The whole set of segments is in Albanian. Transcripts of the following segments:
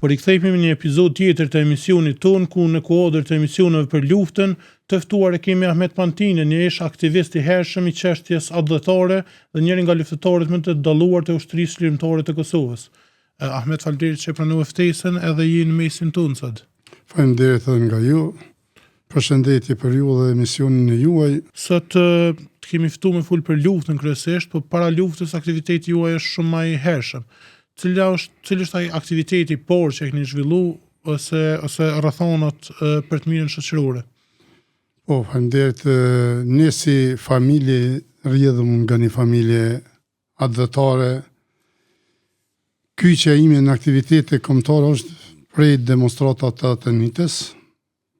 Por I kthehemi në një epizod tjetër të emisionit ton, ku në kuadër të emisioneve për luftën, të ftuar e kemi Ahmet Pantinën, një ish aktivist I hershëm I çështjes adhëtare dhe njëri nga luftëtarët më të dalluar të ushtrisë lirëtare të Kosovës. Ahmet, faleminderit që pranove ftesën edhe je në mesin tonë sot. Faleminderit edhe nga ju. Përshëndetje për ju dhe emisionin e juaj. Sot të kemi ftuar me fol për luftën kryesisht, por para luftës aktiviteti juaj është shumë më I hershëm. Cili është ai aktiviteti por që e keni zhvilluar ose rrethonat për të mirën shoqërore? Po, faleminderit. Ne si familje rrjedhëm nga një familje adhëtare. Kyçja ime në aktivitete kombëtare është prej demonstratat të Atenitës,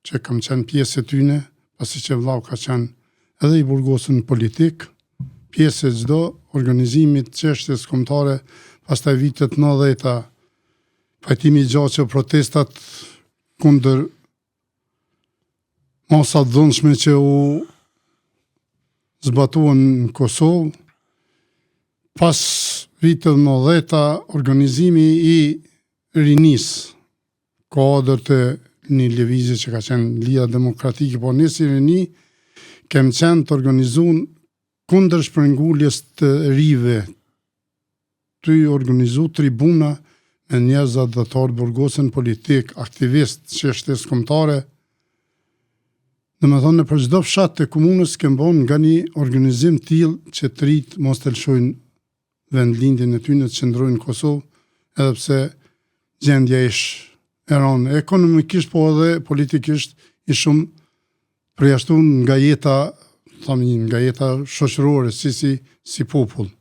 që kam qenë pjesë e tyne, pasi që vllau ka qenë edhe I burgosën politik, pjesë e çdo organizimit çështjes kombëtare, pastaj vitet 90-ta, pajtimi I gjatë protestat kundër masat dhunshme që u zbatuan në Kosovë. Pas vitet 90-ta, organizimi I rinis, kuadër të një lëvizje që ka qenë Liga Demokratike, po ne si rini kem qenë të organizuar kundër shpërnguljes të rive, të organizu tribuna me njerëz adhëtar burgosën politik, aktivist, çështjes kombëtare. Domethënë në për çdo fshat të komunës kem bën nga një organizim tillë që të rit mos të lëshojnë vendlindjen e tyre të qëndrojnë në Kosovë, edhe pse gjendja ish e rënë ekonomikisht, po edhe politikisht I shumë përjashtuar nga jeta, nga jeta shoqërore si popull.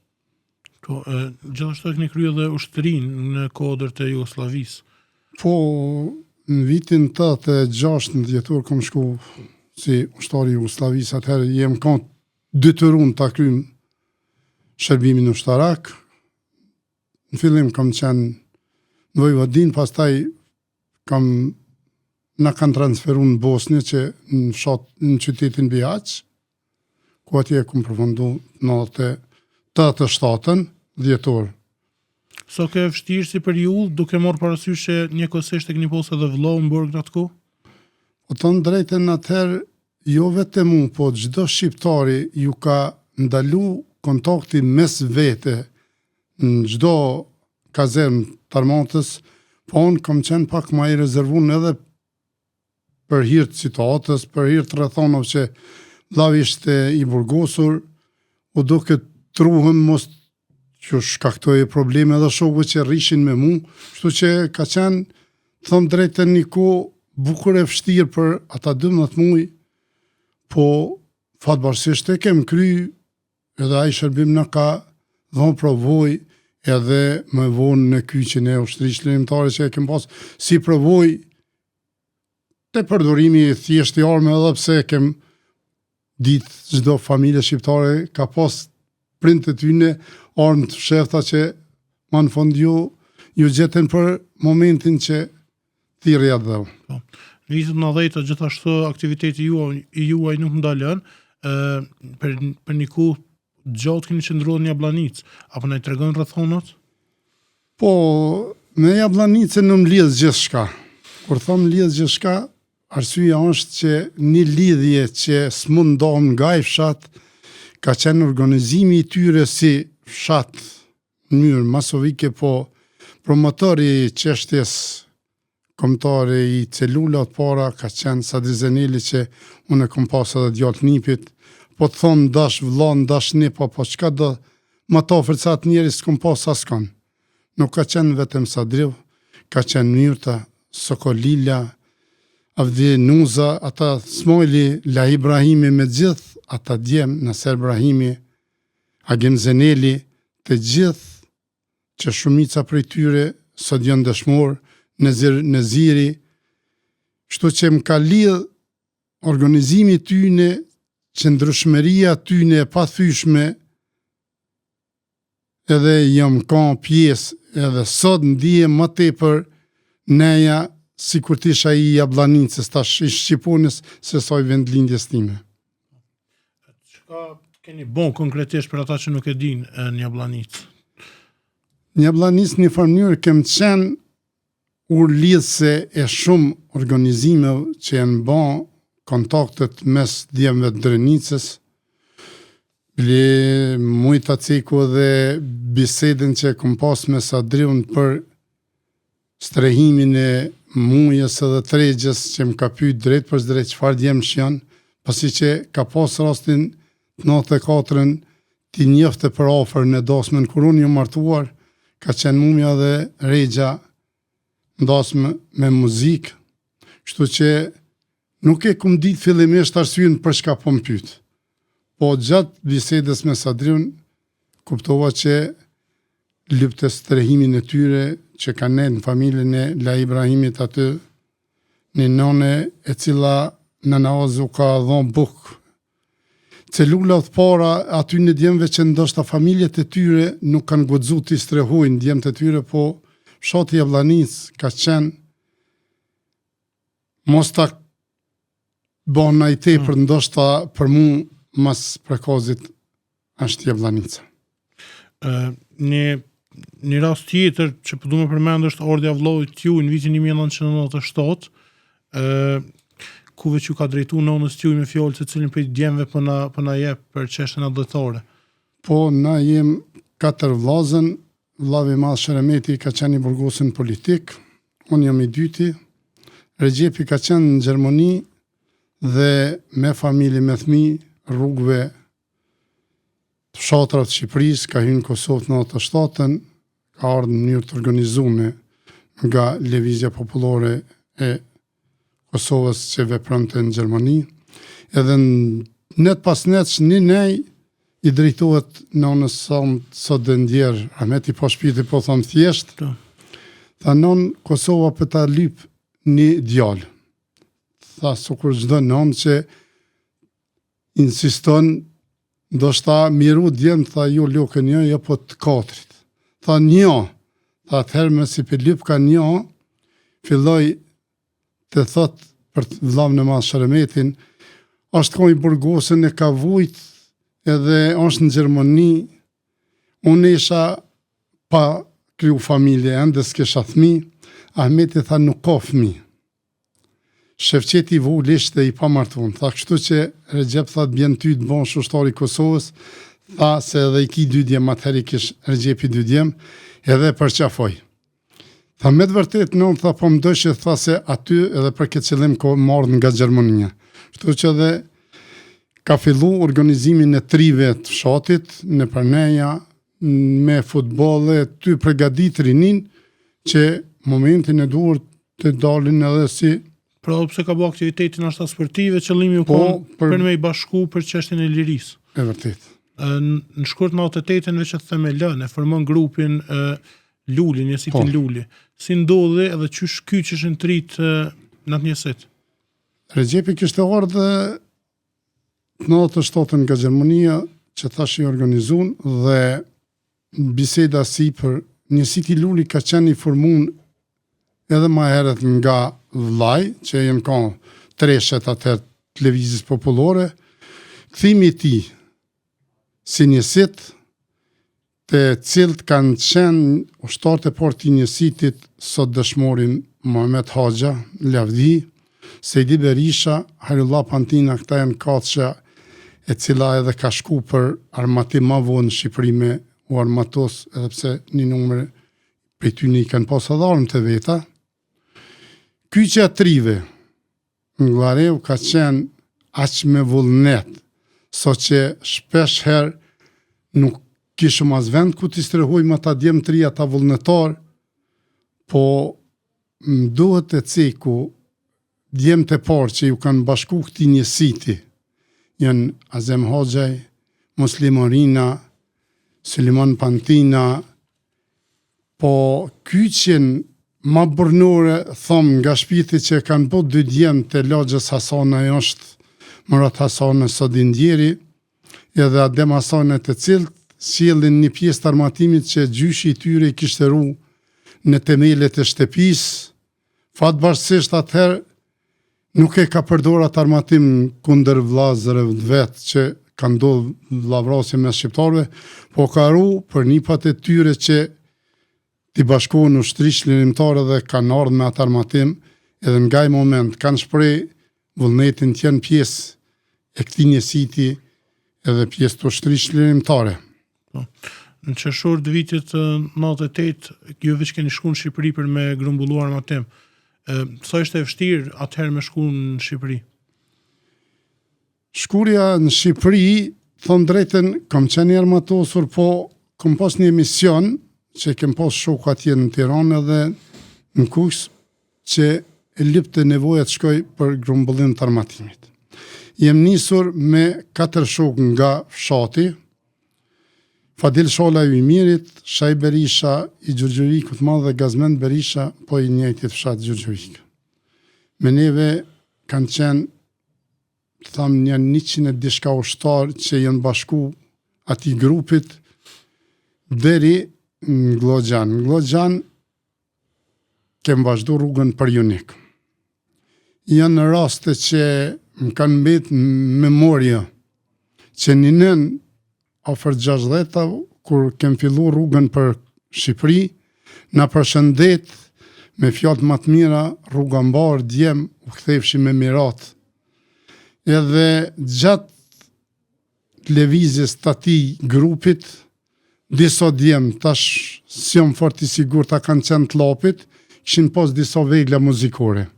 Po, gjithashtu keni kryer edhe ushtrinë në kuadër të Jugosllavisë. Po, në vitin 86 në dhjetor kam shku si ushtar I Jugosllavisë, atëherë jem kanë detyruar ta kryjm shërbimin ushtarak. Në fillim kam qenë në Vojvodin, pastaj na kanë transferuar në Bosnjë që në qytetin Bihać, ku atje kam përfunduar në 87 dhjetor. So ke vështirë si periudhë, duke marrë parasysh që njëkohësisht e keni pasur edhe vëllau në burg në atë kohë? Po të drejtën atëherë, jo vetëm unë, po çdo shqiptari ju ka ndalu kontakti mes vete në çdo kazermë të armatës, po unë kam qenë pak më I rezervuar edhe për hir të situatës, për hir të rrethonave që vllau ishte I burgosur, u duke truhem mos që shkaktoje probleme edhe shokëve që rrishin me mu, kështu që ka qenë, thëmë drejtën një kohë bukur e vështirë për ata 12 muaj, po fatbarësisht e kem kry, edhe ai shërbim na ka dhënë provoj, edhe më vonë në kyçin e ushtrisë lirëtare që e kem pas si provoj të përdorimi I thjesht I armë, edhe pse kem ditë çdo familje shqiptare ka pas prindët e tyre armë të fshehta që më në fund ju gjeten për momentin që thirrje atë. Po. Në vitin 90 gjithashtu aktiviteti juaj nuk ndalën, për një kohë gjatë keni qëndruar në Jabllanicë, apo na I tregon rrethonat? Po, me Jabllanicën nuk lidh gjithçka. Kur them lidh gjithçka, arsyeja është që një lidhje që s'mund ndohem nga I fshat, ka qenë organizimi I tyre si fshat në mënyrë masovike, po promotori I çështjes kombëtare I celulat para ka qenë Sadi Zeneli, që unë e kam pas edhe djalë nipit, po të thonë dash vëlla, dash nipa, po çka do më të ofër sa të njerëz s'kom pas askon. Nuk ka qenë vetëm Sadriu, ka qenë Myrta, Sokolila, Avdi Nuza, ata Smojli, La Ibrahimi me gjithë, ata djem, Naser Ibrahimi, Agim Zeneli, të gjithë që shumica prej tyre sot janë dëshmor, Neziri, kështu që më ka lidh organizimi tyne, qëndrueshmëria tyne e pathyeshme, edhe jam kanë pjesë, edhe sot ndihem më tepër neja sikur të isha I Jabllanicës, tash I Shqiponës, se sa I vendlindjes time. Çka keni bon konkretisht për ata që nuk e dinë në Jabllanicë? Në Jabllanicë një farë mënyrë kem qenë lidhse e shumë organizimeve që janë bën kontaktet mes djemve të Drenicës, bile mujta ceku dhe bisedën që kom pas me Sadriun për strehimin e mujës edhe tregjes që më ka pyet drejt për drejt çfarë djemë që janë, pasi që ka pas rastin 94-ën ti njofte për afër në dasmën kur unë jam martuar, ka qenë mumja dhe regja ndasme me muzikë, kështu që nuk e kum ditë fillimisht arsyen për çka po më pyet. Po gjatë bisedës me Sadriun kuptova që lypte strehimin e tyre që kanë ne në familjen e La Ibrahimit aty, një none e cila në naozu ka dhon buk. Celulat para aty në djemve që ndoshta familjet e tyre nuk kanë guxu t'i strehojnë djemët e tyre, po fshati Javllanic ka qenë mos ta bona i tepër, ndoshta për mu mas prekazit është Javllanica. Një rast tjetër që po du me përmend është ardha e vllohit ju në vitin 1997, kuve që ka drejtu nonës tjuj me fjalë se cilin prej djemve po na jep për çështën adlletare. Po na jem 4 vllazën, vllavi i madh Sheremeti ka qenë i burgosën politik, unë jam i dyti, Regjepi ka qenë në Gjermani dhe me familje me fëmijë rrugëve të fshatrat të Shqipërisë, ka hyrë në Kosovë në 97-ën, ka ardhur në mënyrë të organizuar nga Lëvizja Popullore e Kosovës që vepronte në Gjermani, edhe në net pas netsh një nej i drejtohet nonës sot dhe ndjerë, Rahmeti po shpiti po thonë thjesht, tha non Kosova për ta lyp një djalë. Tha sukur çdo nonë që insiston, ndoshta miru djemë, tha jo lokën një, jo po të katrit. Tha një, tha atëherë me si për lyp ka një, filloj të thot për vllavën e madh Sheremetin, është ka i burgosën e ka vujt edhe është në Gjermani, unë isha pa kriju familje, ende s'kisha fëmijë, Ahmeti tha nuk ka fëmijë. Shefqeti ishte i pamartuar. Tha kështu që Recep tha të bjen ty të bon shushtari i Kosovës, tha se edhe i ki 2 djem, atëherë i kish Recepi 2 djem, edhe përqafoj. Tha me të vërtet non, tha po më dëshë, tha se aty edhe për këtë qëllim ko marrë nga Gjermania. Kështu që edhe ka fillu organizimin e trive të fshatit në Përneja, me futbolle, ty përgadit rinin që momentin e duhur të dalin edhe si. Pra pse ka bë aktivitetin ashta sportive, qëllimi u konë për me i bashku për çështjen e lirisë. E vërtet. Në shkurt 98-ën veç të themelën, e formon grupin Luli, njësitin Luli. Si ndodhi edhe ky që është trit në atë njësit? Recepi kishte ardhe në 97-ën nga Gjermania, që thash i organizun, dhe biseda si për njësiti Luli ka qenë i formun edhe ma herët nga vllai, që jenë ka treshet atër televizis popullore, këthimi ti si njësit, të cilët kanë qenë ushtarët e parë të njësitit, sot dëshmorin Muhamet Haxha, Lavdi, Sejdi Berisha, Harillah Pantina, këta janë katësha e cila edhe ka shku për armatim ma vonë në Shqipëri me u armatos, edhe pse një numër prej ty një kanë pas edhe armë të veta. Kyqja trive në Glareu ka qenë aq me vullnet, so që shpesh herë nuk kishëm as vend ku t'i strehojmë ata djemë tri ata vullnetar, po më duhet e ceku djemë të parë që ju kanë bashku këti njësiti, janë Azem Haxhaj, Muslim Orina, Suliman Pantina, po kyqen ma bërnore, thom nga shpiti që kanë bët 2 djemë të lagjës Hasana është Murat Hasana Sodindjeri, edhe Adem Hasana të cilët sjellin një pjesë të armatimit që gjyshi i tyre i kishte ru në themelet e shtëpisë, fatbashkësisht atëherë nuk e ka përdor atë armatim kundër vllazërve vetë që ka ndodhur vllavrasje mes shqiptarëve, po ka ru për nipat e tyre që t'i bashkohen ushtrisë lirimtare dhe kanë ardhur me atë armatim, edhe nga ai moment kanë shpreh vullnetin të jenë pjesë e këtij njësiti edhe pjesë të ushtrisë lirimtare. Në qershor të vitit 98, ju veç keni shku në Shqipëri për me grumbullu armatim. Sa ishte e vështirë atëherë me shku në Shqipëri? Shkurja në Shqipëri, thon drejtën, kam qenë armatosur, po kam pas një emision që kem pas shoku atje në Tiranë edhe në Kuks që e lypte nevoja të shkoj për grumbullim të armatimit. Jem nisur me 4 shokë nga fshati, Fadil Shola i Mirit, Shaj Berisha i Gjurgjurikut madh dhe Gazmend Berisha, po i njëjtit fshat Gjurgjurikut. Me neve kanë qenë, tham, një 100 e dishka ushtar që janë bashku atij grupit deri në Glogjan. Në Glogjan kem vazhdu rrugën për Junik. Janë raste që më kanë mbet memoria që një nën afër 60-ta, kur kem fillu rrugën për Shqipëri, na përshëndet me fjalë më të mira, rruga mbar, djem, u kthefshim me mirat. Edhe gjatë lëvizjes të atij grupit, disa djem, tash si jam fort i sigurt, ta kanë qenë të llapit, kishin pas disa vegla muzikore.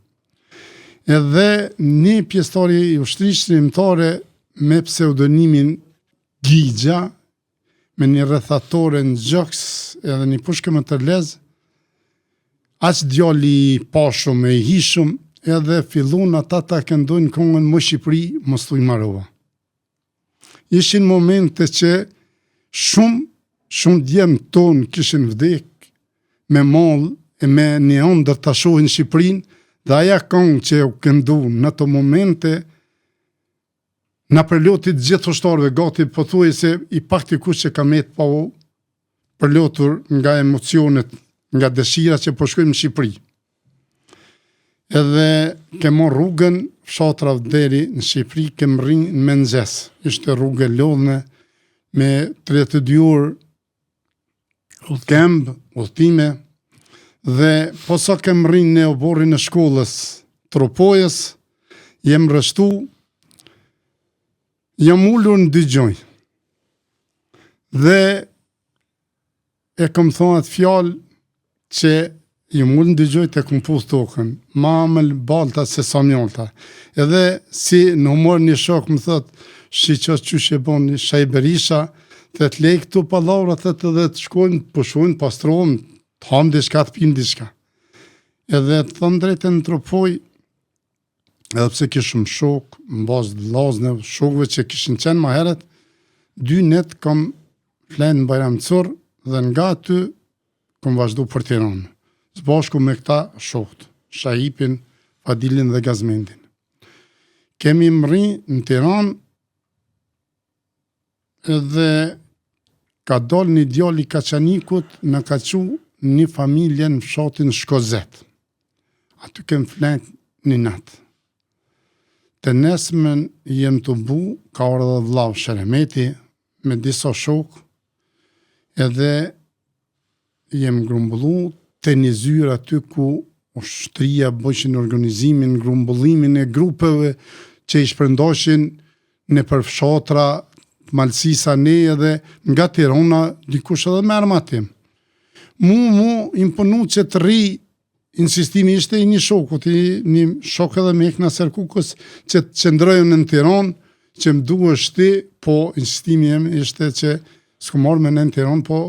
Edhe një pjesëtari i ushtrisë lirimtare me pseudonimin Gjigja, me një rrethatore në gjoks edhe një pushke më të lez, aq djali i pashum e i hishum, edhe fillun ata ta këndojnë këngën Më Shqipëri, mos thuj Marova. Ishin momente që shumë djemë tonë kishin vdek me mall e me një ëndër ta shohin Shqipërinë, dhe aja këngë që u këndu në ato momente na përlotit gjithë ushtarëve gati, pothuajse i pakti kush që ka met pa u përlotur nga emocionet, nga dëshira që po shkojmë në Shqipëri. Edhe kem marrë rrugën fshatra deri në Shqipëri, kem rrinë në mëngjes. Ishte rrugë e lodhme me 32 orë këmbë, udhëtime, dhe posa kem rrinë në oborrin e shkollës Tropojës, jem rreshtu. Jam ullur në dëgjoj dhe e kam thonë atë fjalë që jam ullur në dëgjoj të kom pus tokën, ma amël balta se sa mjolta. Edhe si në humor një shok më thot, shiqo qysh e bon një Shaj Berisha, të të lej këtu pa laura të dhe të shkojnë, pushojnë, pastrojnë, të hamë dishka, të pinë dishka. Edhe të thëmë drejtë në Tropoj, edhe pse kishëm shok, në bazë vllazëve, shokëve që kishin qenë më herët, 2 net kam flenë në Bajramcor dhe nga aty kam vazhdu për Tiranë, së bashku me këta shokët, Shahipin, Fadilin dhe Gazmendin. Kemi mri në Tiranë edhe ka dal një djali i Kaçanikut në ka qu një familje në fshatin Shkozet. Aty kem flenë një natë. Të nesmen jem të bu, ka orë dhe vlau Sheremeti, me disa shok, edhe jem grumbullu të një zyrë aty ku ushtria bëjshin organizimin, grumbullimin e grupeve që i shpërndoshin në përfshatra, malësisa ne edhe nga Tirana, dikush edhe me armatim. Mu imponu që të ri. Insistimi ishte i një shokut, një shok edhe me Ekna Serkukës që të qëndrojnë në Tiranë, që më duhesh ti, po insistimi jem ishte që s'ku marrë me në Tiranë, po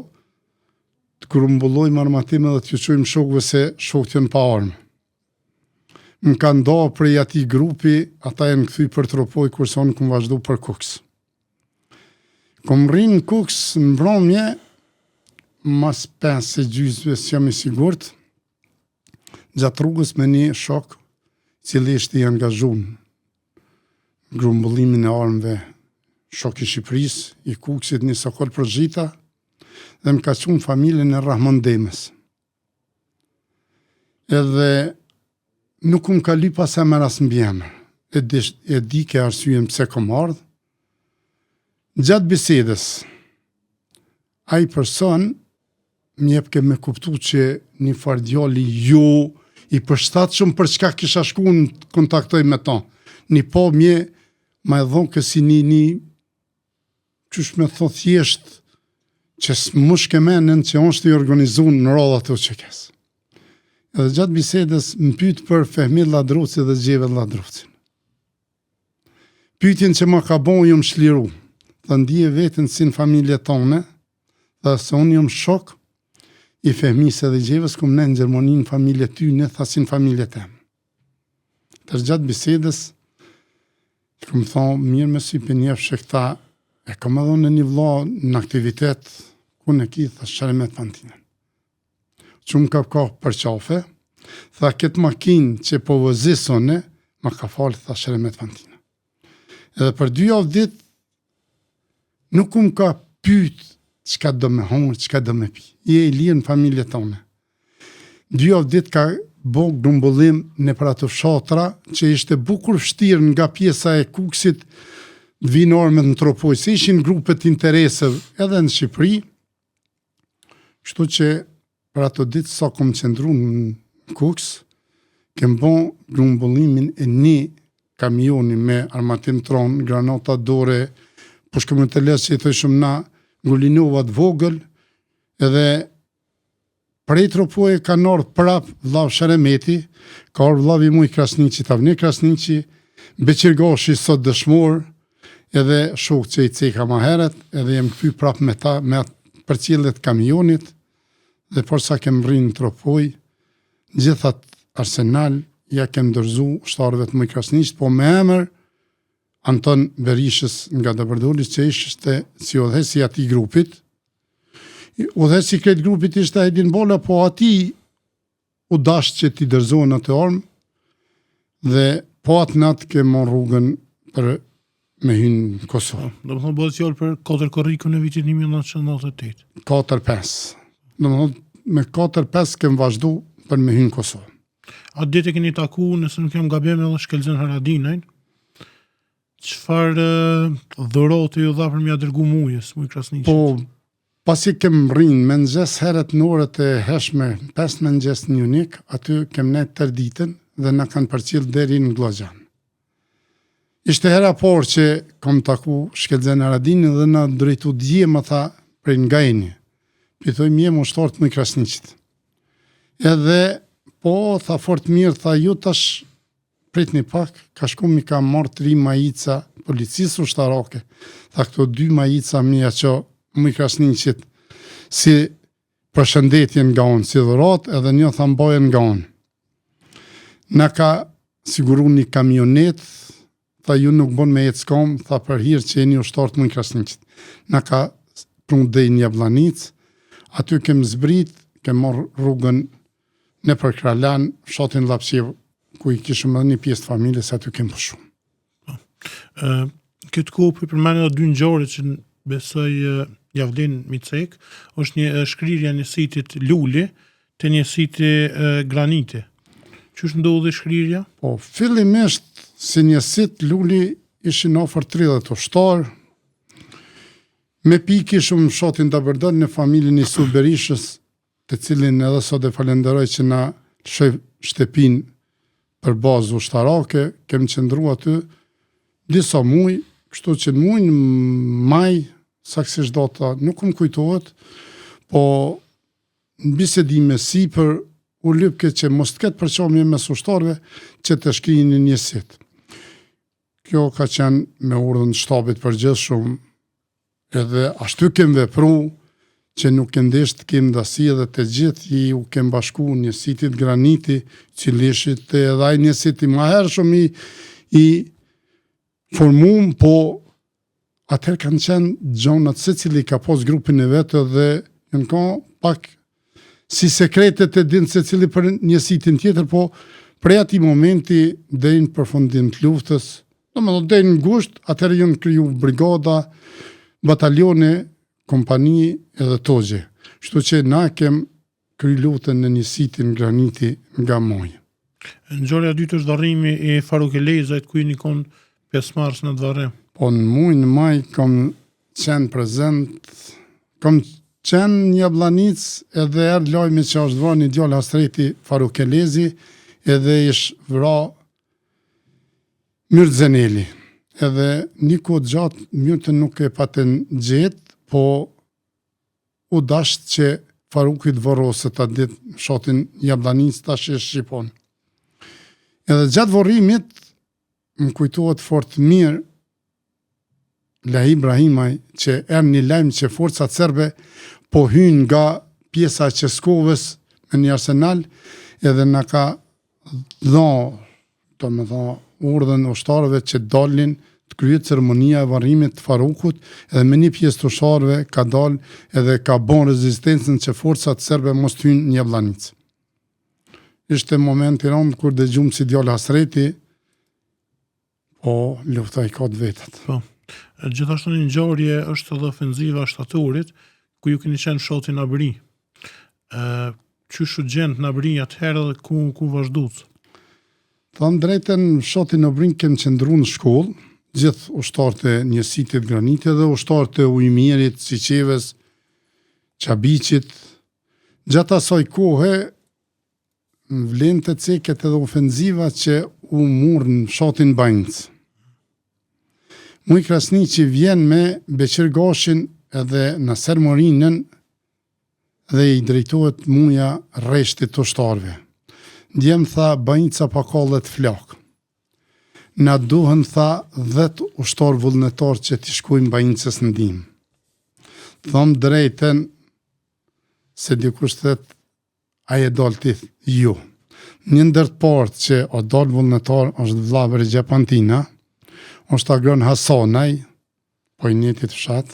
të grumbullojmë armatime dhe të juqojmë shokëve se shokët janë pa armë. Më kanë nda prej ati grupi, ata janë këthy për Tropoj, kurse unë këmë vazhdu për Kuks. Këmë rinë në Kuks në mbrëmje, mas 5 gjysëve si jam i sigurt, gjatë rrugës me një shok cili ishte i angazhun në grumbullimin e armëve, shok i Shqipërisë, i Kuksit, një Sokol Prozhita, dhe më ka qunë familjen e Rahman Demës. Edhe nuk më ka lypa se më ras mbjemër, e di ke arsyem pse kom ardhë. Gjatë bisedës, ai person m'jep ke me kuptu që një farë djali ju i përshtatshëm për çka kisha shku në kontaktoj me ta. Një po mje ma e dhonë kësi një qysh me thot thjesht që s'mush ke menën që është i organizun në rodha të që kes. Edhe gjatë bisedës më pyet për Fehmit Lladruci dhe Xhevet Lladrucin. Pyetjen që ma ka bon ju më shliru, dhe ndije vetën si në familje tone, dhe se unë jam shok i Fehmis edhe Xheves, kum ne në Gjermani në familje tyne, tha si në familje tem. Tër gjatë bisedës, kum thonë, mirë me si për njefë që këta, e kam edhe në një vlla në aktivitet, ku në ki, tha Shëremet Fantinën. Që më ka për qafe, tha këtë makinë që po vëzisone, ma ka falë, tha Shëremet Fantinën. Edhe për 2 javë ditë, nuk më ka pyet çka do me hongër, çka do me pi. Je i lirë në familje tone. 2 javë ditë ka bo grumbullim në për ato fshatra, që ishte bukur vështirë nga pjesa e Kukësit, vinorme në Tropoj, se ishin grupet intereseve edhe në Shqipëri, kështu që për ato ditë sa kom qëndru në Kukës, kem bon grumbullimin e një kamioni me armatim tron, granata dore, po shkëmë të lesë që i thëshëm na ngulinovat vogël, edhe prej Tropoje ka nërë prap vllav Sheremeti, ka orë vllavi muj Krasniqi, Tavni Krasniqi, Beqirgoshi sot dëshmor, edhe shok që i ceka ma heret, edhe jem këpy prap me ta, me për cilët kamionit, dhe përsa kem rrinë në Tropoj, gjithat arsenal, ja kem dërzu shtarëve të muj Krasniqit, po me emër Anton Berishës nga Dobërdolis, që ishte si udhëhesi ati grupit. Udhëhesi këtë grupit ishte Aidin Bola, po ati u dash që ti dërzohen atë armë, dhe po atë natë ke mon rrugën për me hynë në Kosovë. Do më thonë bëhet fjallë për 4 korrikun e vitit 1998. 4-5. Do më thonë me 4-5 kem vazhdu për me hynë në Kosovë. Atë ditë e keni taku, nëse nuk jam gabim edhe Shkelzen Haradinajn, çfarë dhuroti ju dha për m'ia dërgu mujës, muj Krasniqit? Po, pasi kem rrinë me nxes herët në orët e heshme, 5 me nxes një unik, aty kem ne tër ditën dhe na kanë përcjell deri në Glogjan. Ishte hera por që kom taku Shkelzen Haradinin dhe na drejtu dje më tha prej Ngajni. Pitoj mje më shtorët muj Krasniqit. Edhe po, tha fort mirë, tha ju tash prit një pak, ka shku mi ka marrë 3 majica policisë ushtarake. Tha këto 2 majica mija që muj Krasniqit si përshëndetje nga unë, si dhurat, edhe një tha mbajen nga unë. Na ka siguru një kamionet, tha ju nuk bon me jetë s'kam, tha për hirë që jeni ushtartë muj Krasniqit. Na ka prun dhe një Blanic, aty kem zbrit, kem marrë rrugën në për Kralan, fshatin Lapshev, ku i kishëm edhe një pjesë të familjes, aty kem për shumë. Këtë kohë për përmene dhe 2 ngjarje që besoj Javlin Micek, është një shkrirja një sitit Luli të një siti Graniti. Qysh ndodhi shkrirja? Po, fillimisht si një sit Luli ishin ofër 30 ushtar, me pikë ishëm fshatin Dabërdal në familjen e Isu Berishës, të cilin edhe sot e falenderoj që na shëj shtepin për bazë ushtarake, kem qëndru aty disa muj, kështu që në muj në maj, saksisht data nuk më kujtohet, po në bisedime si për u lypke që mos të ketë përqamje mes ushtarve që të shkrijnë një sit. Kjo ka qenë me urdhën shtabit përgjithshëm, edhe ashtu kem vepru, që nuk këndesht kem dasi edhe të gjithë u kem bashku një sitit Graniti, cilishit edhe një siti ma herë shumë i formum, po atëherë kanë qenë gjonat se cili ka pos grupin e vetë dhe në ka pak si sekretet e dinë se cili për një sitin tjetër, po prej ati momenti dhejnë për fundim të luftës, dhejnë në gusht, atëherë jënë kriju brigada, batalione, kompani edhe togje. Shtu që na kem kry luftën në një sitin Graniti nga moj. Ngjarja e dytë është varrimi i Faruk Elezajt, ku i nikon 5 mars në të varrim. Po në muj në maj kam qenë prezent, kam qenë një Jablanic edhe erë lajmi që është vrarë një djalë Hasreti Faruk Elezi edhe ish vra Myrtzeneli. Edhe një kohë gjatë Myrtën nuk e patën gjetë, po u dasht që Farukit vorosët atë ditë shotin Jablanic tash e shqipon. Edhe gjatë vorrimit më kujtohet fort mirë Lahi Ibrahimaj që erë një lajmë që forcat serbe po hynë nga pjesa e Českovës me një arsenal edhe na ka urdhën ushtarëve që dalin të kryet ceremonia e varrimit të Farukut edhe me një pjesë të ushtarëve ka dalë edhe ka bon rezistencën që forcat serbe mos të hynë një Jablanic. Ishte moment i rëndë kur dëgjum si djalë Hasreti, po lufta i ka të vetat. Po. Gjithashtu një ngjarje është edhe ofenziva e shtatorit, ku ju keni qenë fshati Nabri. Qysh u gjend Nabri atëherë dhe ku vazhduat? Thënë drejten, fshati Nabri kemë qëndru në shkollë, gjithë ushtarët e njësitit Granitit dhe ushtarët e Ujmirit, Siqeves, Qabiqit. Gjatë asaj kohe, vlen të ceket edhe ofenziva që u murë në fshatin Banjc. Muj Krasni që vjen me Beqir Gashin edhe Naser Morinën dhe i drejtohet muja rreshtit të ushtarëve. Ndjem tha Banjca pa kallet flak. Na duhen tha 10 ushtarë vullnetar që t'i shkojmë Banjcës në ndihmë. Thom drejten se dikush thet a e dal ti jo. Një ndër të partë që o dal vullnetar është vlla Recep Antina, është agron Hasanaj, po i njetit fshat,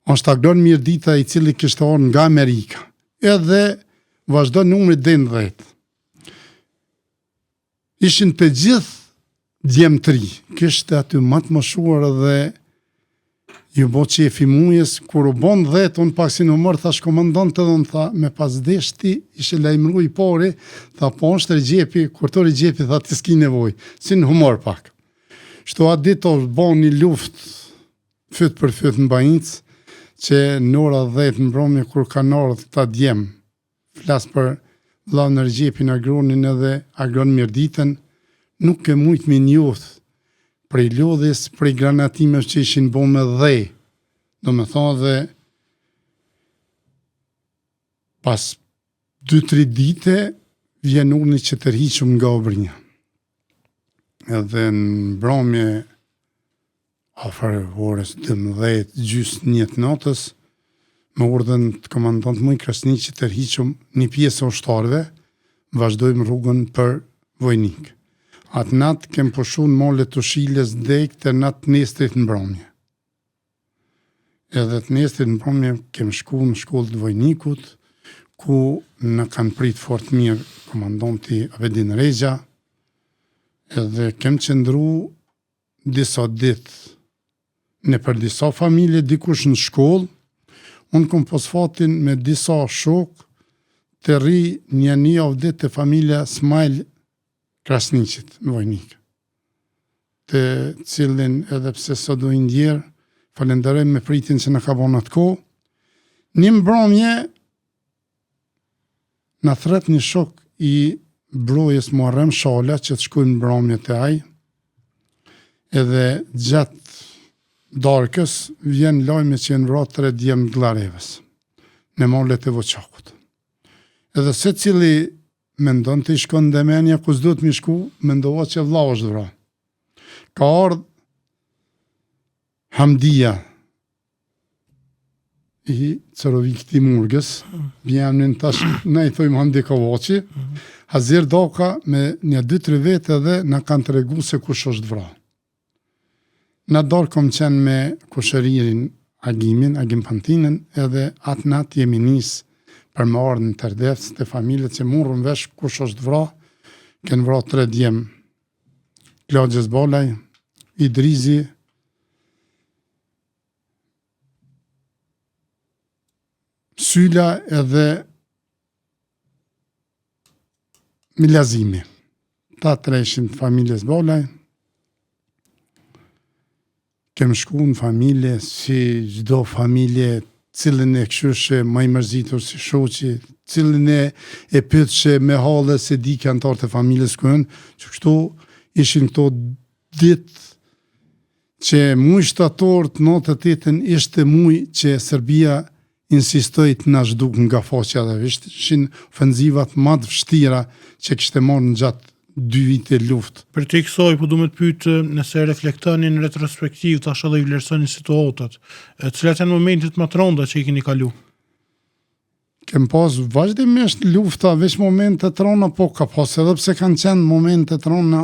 është agron Mirdita i cili kishte orë nga Amerika, edhe vazhdo numri dhen 10. Ishin të gjithë djemtëri, kishte aty matë më shuar dhe ju bo qefi mujes, kur u bon 10, unë pak si në mërë, thash komandant edhe unë tha, me pas deshti, ishe lajmëru i pari, tha po është Rexhepi, kur të Rexhepi tha të s'ki nevoj, si në humor pak. Shto atë ditë është bon një luft fyt për fyt në Banjc, që në ora 10 në mbrëmje kur kanë ardhur ta djem, flas për vllain e Rexhepin Agronin edhe Agron Mirditën, nuk e mujt me njoft prej lodhjes, prej granatimeve që ishin bo me dhe. Do me thonë dhe pas 2-3 dite vjen urni që tërhiqëm nga Obrinja. Edhe në mbrëmje afër orës 12 gjys 1 natës, me urdhën të komandant Muj Krasni që tërhiqëm një pjesë ushtarëve, vazhdojmë rrugën për Vojnik. Atë natë kem pushu në molet të Shiles dek të natë nestrit në mbrëmje. Edhe të nestrit në mbrëmje kem shku në shkollë të Vojnikut, ku në kanë prit fort mirë komandanti Avedin Rexha, edhe kem qëndru disa ditë në për disa familje, dikush në shkollë, unë kom posfatin me disa shok të ri një avdit të familja Smajl Krasniqit në Vojnik, të cilin edhe pse sot do i ndjerë, falenderojmë me pritin që në ka bon atë kohë. Një mbrëmje në thret një shok i brojës Muharrem Shala që të shkojnë mbrëmje të aj, edhe gjatë darkës vjen lajme që në vratë 3 djemë Glareves në molet e Voçakut. Edhe se cili mendon të i shkon në demenja, ku s'do të mi shku, mendova që vlla është vra. Ka ardhë Hamdia i Cerovik Timurgës, bjemnin tash, ne i thojmë Hamdi Kavaci, Hazir Doka me një 2-3 vete edhe në kanë të regu se kush është vra. Në dorë kom qenë me kushëririn Agim Pantinën, edhe atë natë jemi nisë për më ardhë në tërdefës të familjet që murën vesh kush është vra, kënë vra 3 djemë. Klagjes Balaj, Idrizi, Syla edhe Milazimi. Ta 3 ishin familjes Balaj. Kem shku në familje, si gjdo familje cilin e këshyrshe më i mërzitur si shoqi, cilin e pyetshe me halle se di antarët e familjes kënë, që kështu ishin këto ditë që muj shtator të 98 ishte muj që Serbia insistoi të na zhduk nga faqja dhe ishin ofenzivat më të vështira që kishte marrë në gjatë 2 vite luftë. Për të kësaj, po du me të pytë nëse reflektoni në retrospektiv tash edhe i vlerësoni situatat, cilat janë momentet më të rënda që i keni kalu? Kem pas vazhdimisht lufta, veç momente të rënda, po ka pas edhe pse kanë qenë momente të rënda,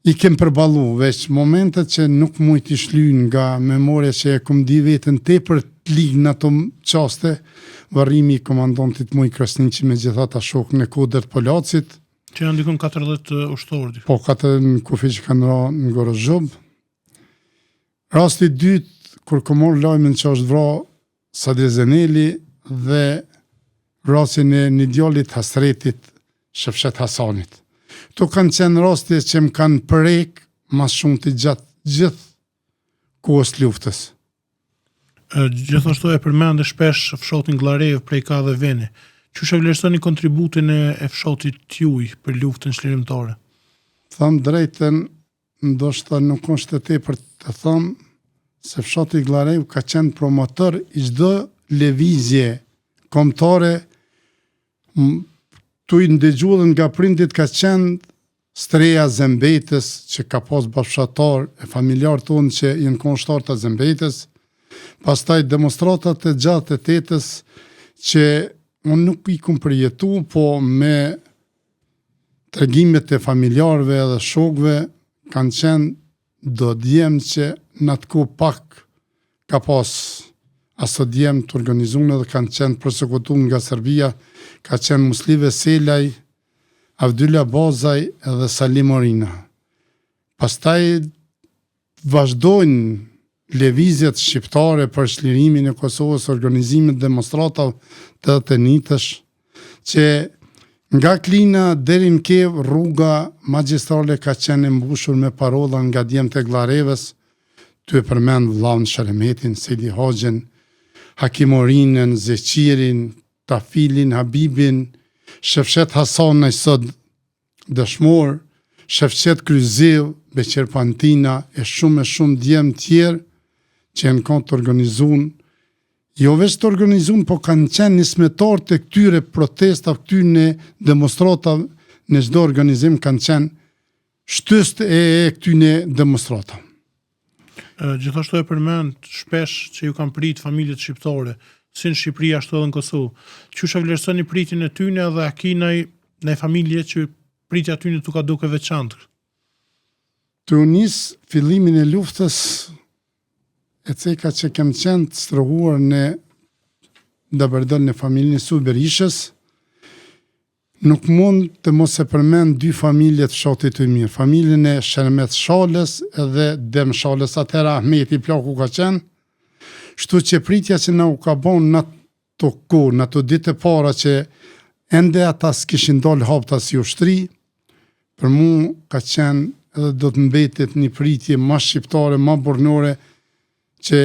i kem përballu, veç momentet që nuk mujt i shlyn nga memoria që e kum di vetën tepër të ligë në ato qaste, varrimi i komandantit Muj Krasniqi me gjithata shokën e kodër të Polacit. Që janë dikon 40 ushtorë. Po, 4 kufi që kanë ra në Gorozhub. Rasti dytë, kur komor lajmin që është vra Sadi Zeneli dhe rastin e një djallit Hasretit, Shefshet Hasanit. To kanë qenë raste që më kanë prek mas shumë të gjatë gjithë kohës luftës. Gjithashtu e përmende shpesh fshatin Glarev prej ka dhe veni. Qysh e vlerësoni kontributin e fshatit t'juj për luftën çlirimtare? Tham drejtën, ndoshta nuk është të për të thëmë se fshati Glarev ka qenë promotor i çdo lëvizje kombëtare. Tu i ndëgjullën nga prindit ka qenë Streja Zembetës, që ka pas bashkëtar e familjar tonë që jenë konshtar të Zembetës, pastaj demonstratat e gjatë e tetës që unë nuk i kum përjetu, po me tregimet e familjarve dhe shokve kanë qenë do djemë që në atë kohë pak ka pas aso djemë të organizuar dhe kanë qenë përsekutu nga Serbia, ka qenë Muslive Selaj, Avdylla Bazaj edhe Salim Orina. Pastaj vazhdojnë lëvizjet shqiptare për çlirimin e Kosovës, organizimin e demonstratave të tenitësh, që nga Klina deri në Kev rruga magjistrale ka qenë mbushur me parolla nga djemtë e Glarevës, ty e përmend vllaun Sheremetin, Sedi Hoxhen, Hakim Orinën, Zeqirin, Tafilin, Habibin, Shefshet Hasan i sot dëshmor, Shefqet Kryzev, Beqer Pantina e shumë djemë tjerë që janë kanë të organizun, jo veç të organizun, po kanë qenë nismetar të këtyre protesta, këtyre demonstratav në çdo organizim kanë qenë shtyst e këtyre demonstratav. Gjithashtu e përmend shpesh që ju kanë prit familjet shqiptare, si në Shqipëri ashtu edhe në Kosovë. Qysh e vlerësoni pritin e tyne dhe a ki në familje që pritja tyne të ka duke veçantë? Të unis fillimin e luftës e ceka që kem qenë të strohuar në Daberdol në familjen e Suj Berishës, nuk mund të mos e përmend 2 familje të fshatit të mirë. Familjen e Sheremet Shalës edhe Dem Shalës, atëherë Ahmeti plaku ka qenë. Shtu që pritja që na u ka bon në ato kohë, në ato ditë e para që ende ata s'kishin dalë hapta si ushtri, për mu ka qenë edhe do të mbetet një pritje ma shqiptare, ma bornore, që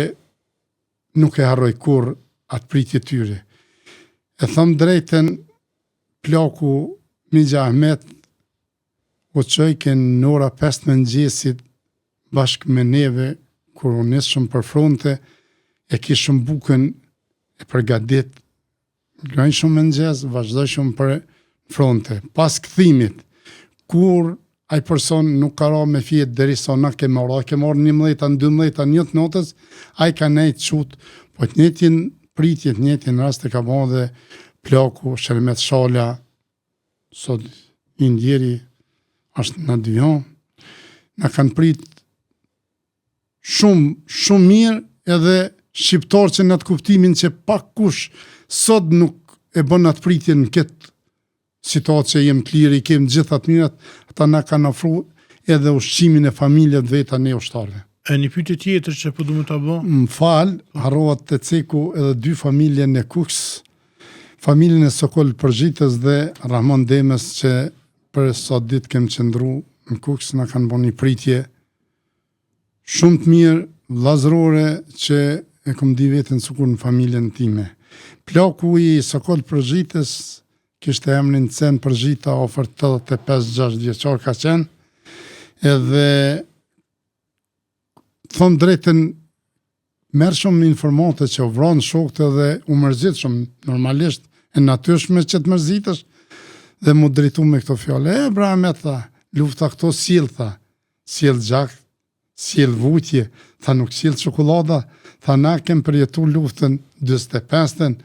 nuk e harroj kur atë pritje tyre. E thëmë drejten, plaku Migja Ahmet o qojken në ora 5 mëngjesit bashkë me neve, kur unë nishëm për fronte, e kishëm bukën e përgadit, grajnë shumë mëngjes, vazhdojshëm për fronte. Pas këthimit, kur ai person nuk ka ra me fjetë deri sa na ke marrë 11, 12, 1 notës, ai ka nejtë qutë, po të njëtin pritje, të njëtin rast e ka bo dhe plaku Sheremet Shala, sot i ndjeri është në avion, na kanë prit shumë mirë, edhe shqiptar që në atë kuptimin që pak kush sot nuk e bën atë pritje në këtë situatë që jem të lirë, i kemë gjithat mirat, ata na kanë ofru edhe ushqimin e familjet veta ne ushtarve. E një pyetje tjetër që po du me ta bë? Më fal, harrova të ceku edhe 2 familje në Kuks, familjen e Sokol Përzhitës dhe Rahman Demes, që për sa ditë kem qëndru në Kuks, na kanë bën një pritje shumë të mirë, vllazërore, që e kom di vetën sikur në familjen time. Plaku i Sokol Përzhitës kishte emrin Cen Përzhita, ofër 85-6 vjeçar ka qenë, edhe thon drejtën merr shumë informate që u vron shokët edhe u mërzit shumë, normalisht e natyrshme që të mërzitesh, dhe mu drejtu me këto fjale. Bra, me tha, lufta këto sjell, tha, sjell gjak, sjell vujtje, tha nuk sjell çokolada, tha na kem përjetu luftën 45-ën,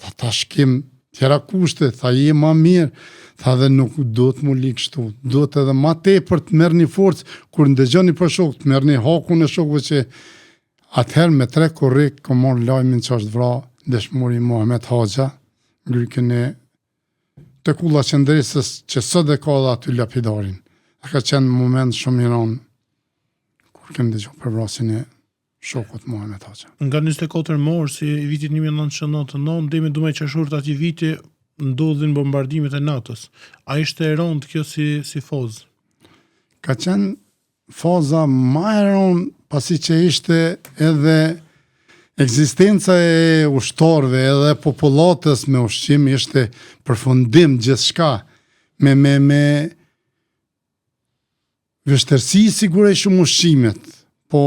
tha tash kem tjera kushte, tha je ma mirë, tha dhe nuk do të mu lik kështu, do të edhe ma tepër të merr një forcë, kur ndëgjoni për shokët, merr një hakun e shokëve që atëherë me 3 korrik kom marrë lajmin që është vra dëshmori Muhamet Haxha, grykën e të kulla qëndresës që sot e ka dhe aty lapidarin. A ka qenë moment shumë i rënd kur kem dëgjuar për vrasjen e shokut Muhamet Haxha. Nga 24 mars i vitit 1999 deri me 12 qershor të atij viti ndodhin bombardimet e NATO-s. A ishte e rënd kjo si fazë? Ka qenë faza më e rënd pasi që ishte edhe ekzistenca e ushtarëve edhe popullatës me ushqim ishte përfundim gjithçka me vështirësi sigurisht shumë ushqimet, po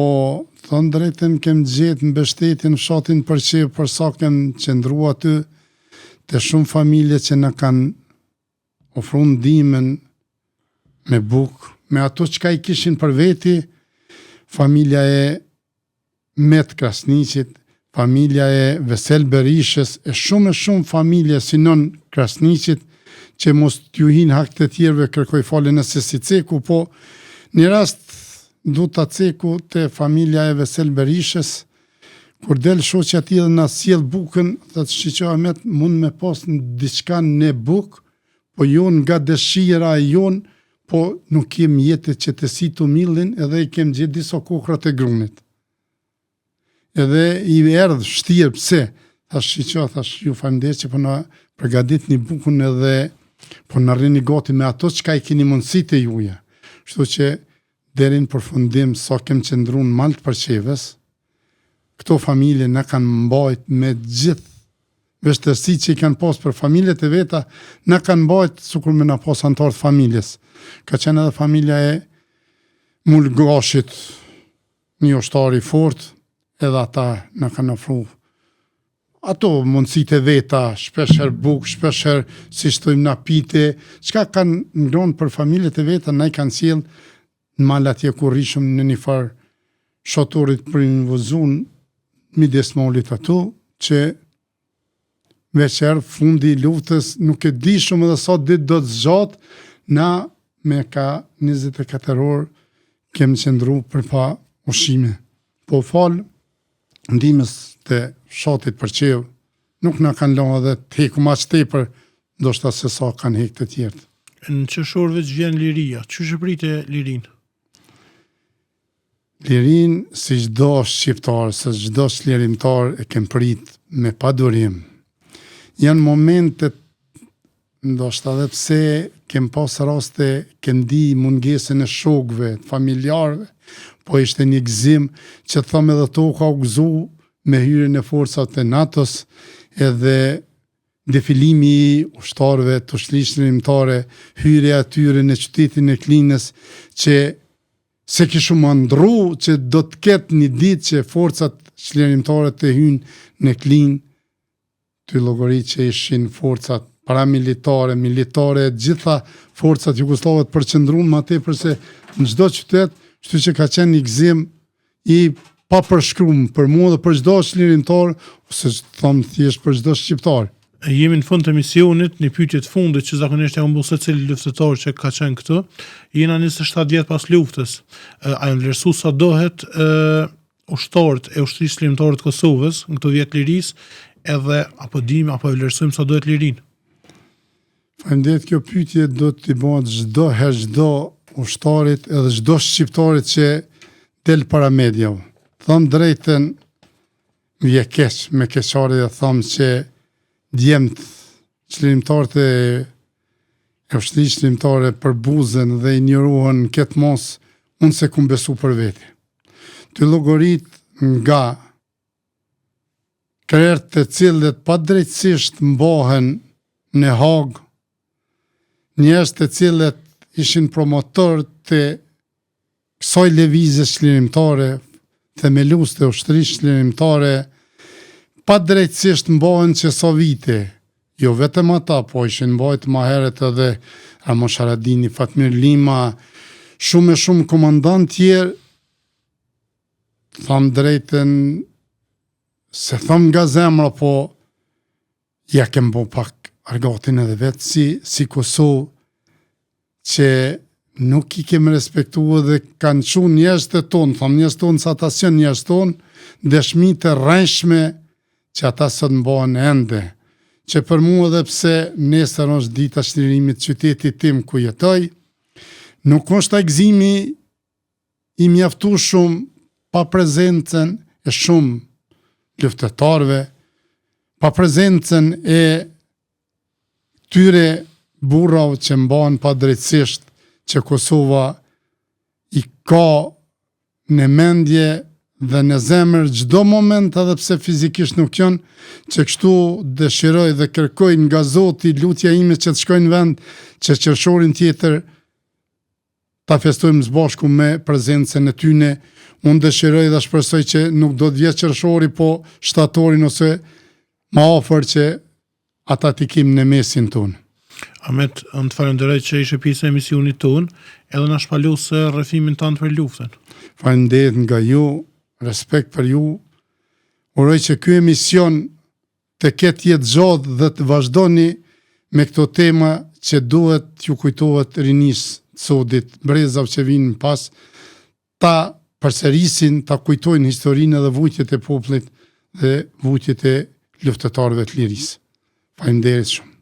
thon drejtën kem gjetë mbështetjen në fshatin Përqev për sa kem qëndruar aty te shumë familje që na kanë ofruar ndihmën me bukë, me ato çka i kishin për veti, familja e Met Krasniqit, familja e Vesel Berishës, e shumë familje si non Krasniqit, që mos t'ju hin hak të tjerëve kërkoj falje nëse si ceku, po një rast du ta ceku te familja e Vesel Berishës, kur del shoqja tij dhe na sjell bukën, thotë shiqo Ahmet, mund me pas diçka në bukë, po jo nga dëshira e jon, po nuk kem jetë që të situ millin edhe i kem gjetë disa kokrat e grunit. Edhe i erdhë shtirë, pse? Thash shiqo, thash ju faleminderit që po na përgatitni bukën edhe po na rrini gati me ato çka i keni mundësitë e juja. Kështu që deri në përfundim sa kem qëndruar në mal të Përqevës, këto familje na kanë mbajt me gjithë vështirësi që i kanë pas për familjet e veta, na kanë mbajt sikur me na pas antar të familjes. Ka qenë edhe familja e Mulgashit, një ushtar i fortë, edhe ata na kanë ofruar ato mundësitë e veta, shpeshher bukë, shpeshher si shtojmë na pite, çka kanë ngronë për familjet e veta, na i kanë sjell në mal atje ku rrishëm në një farë shotorit për invozun midis malit ato, që veçer fundi i luftës nuk e di shumë edhe sa ditë do të zgjat, na me ka 24 orë kem qëndru për pa ushqime. Po falë ndihmës të fshatit Përqev, nuk na kanë lënë edhe të hekum aq tepër, ndoshta se sa kanë hek të tjerët. Në qershor veç vjen liria. Çu shprite lirin? Lirin, si çdo shqiptar, se çdo çlirimtar e kem prit me padurim. Janë momentet, ndoshta edhe pse kem pas raste, kem di mungesën e shokëve, familjarëve, po ishte një gëzim që thëmë edhe to ka u gëzu me hyrjen e forcat e NATO-s, edhe defilimi i ushtarëve të çlirimtare, hyrja e tyre në qytetin e Klinës, që se kishu më ndru që do të ketë një ditë që forcat çlirimtare të hyjnë në Klinë, të llogarit që ishin forcat paramilitare, militare, gjitha forcat jugoslave të përqendruar më tepër se në çdo qytet, kështu që ka qenë një gëzim i papërshkruar për mua dhe për çdo çlirimtar, ose them thjesht për çdo shqiptar. Jemi në fund të misionit, një pyetje të fundit që zakonisht ja humbon secili luftëtor që ka qenë këtu. Jena 27 vjet pas luftës. A janë vlerësu sa dohet ushtarët e ushtrisë çlirimtare të Kosovës në këto vjet lirisë, edhe apo dim apo e vlerësojmë sa dohet lirin? Faleminderit, kjo pyetje do t'i bëhet çdo herë çdo ushtarit edhe çdo shqiptarit që del para mediave. Thom drejtën, vje keq me keqari dhe thom që djemt çlirimtarët e ushtrisë çlirimtare për buzën dhe injoruan këtë mos, unë se kum besu për veti. Të llogarit nga krerët të cilët pa drejtësisht mbohen në Hagë, njerëz të cilët ishin promotor të kësaj lëvizje çlirimtare, themelues të ushtrisë çlirimtare, pa drejtësisht mbohen që so vite, jo vetëm ata, po ishin mbajt më herët edhe Ramos Haradini, Fatmir Lima, shumë komandant tjerë, tham drejtën, se tham nga zemra, po ja kem bo pak argatin edhe vetë si Kosovë, që nuk i kem respektua dhe kanë qu njerëz të tonë, tham njerëz tonë sa ata sën njerëz tonë, dëshmi të rrenjshme që ata sot mbohen ende, që për mua edhe pse nesër është dita çlirimit qytetit tim ku jetoj, nuk është gëzimi i mjaftueshëm pa prezencën e shumë luftëtarëve, pa prezencën e tyre burrave që mbahen pa drejtësisht, që Kosova i ka në mendje dhe në zemër çdo moment, edhe pse fizikisht nuk janë, që kështu dëshiroj dhe kërkoj nga Zoti, lutja ime që të shkojnë në vend, që qershorin tjetër ta festojmë së bashku me prezencën e tyne. Unë dëshiroj dhe shpresoj që nuk do të vjetë qershori, po shtatorin ose ma afër që ata t'i kim në mesin tonë. Ahmet, në të falenderoj që ishe pjesë e emisionit tonë, edhe na shpalu se rrëfimin tanë për luftën. Falenderit nga ju, respekt për ju, uroj që ky emision të ketë jetë gjodh dhe të vazhdoni me këto tema që duhet t'ju kujtohet rinis të sodit, brezav që vinë pas, ta përsërisin, ta kujtojnë historinë dhe vujtjet e popullit dhe vujtjet e luftëtarëve të lirisë. Falenderit shumë.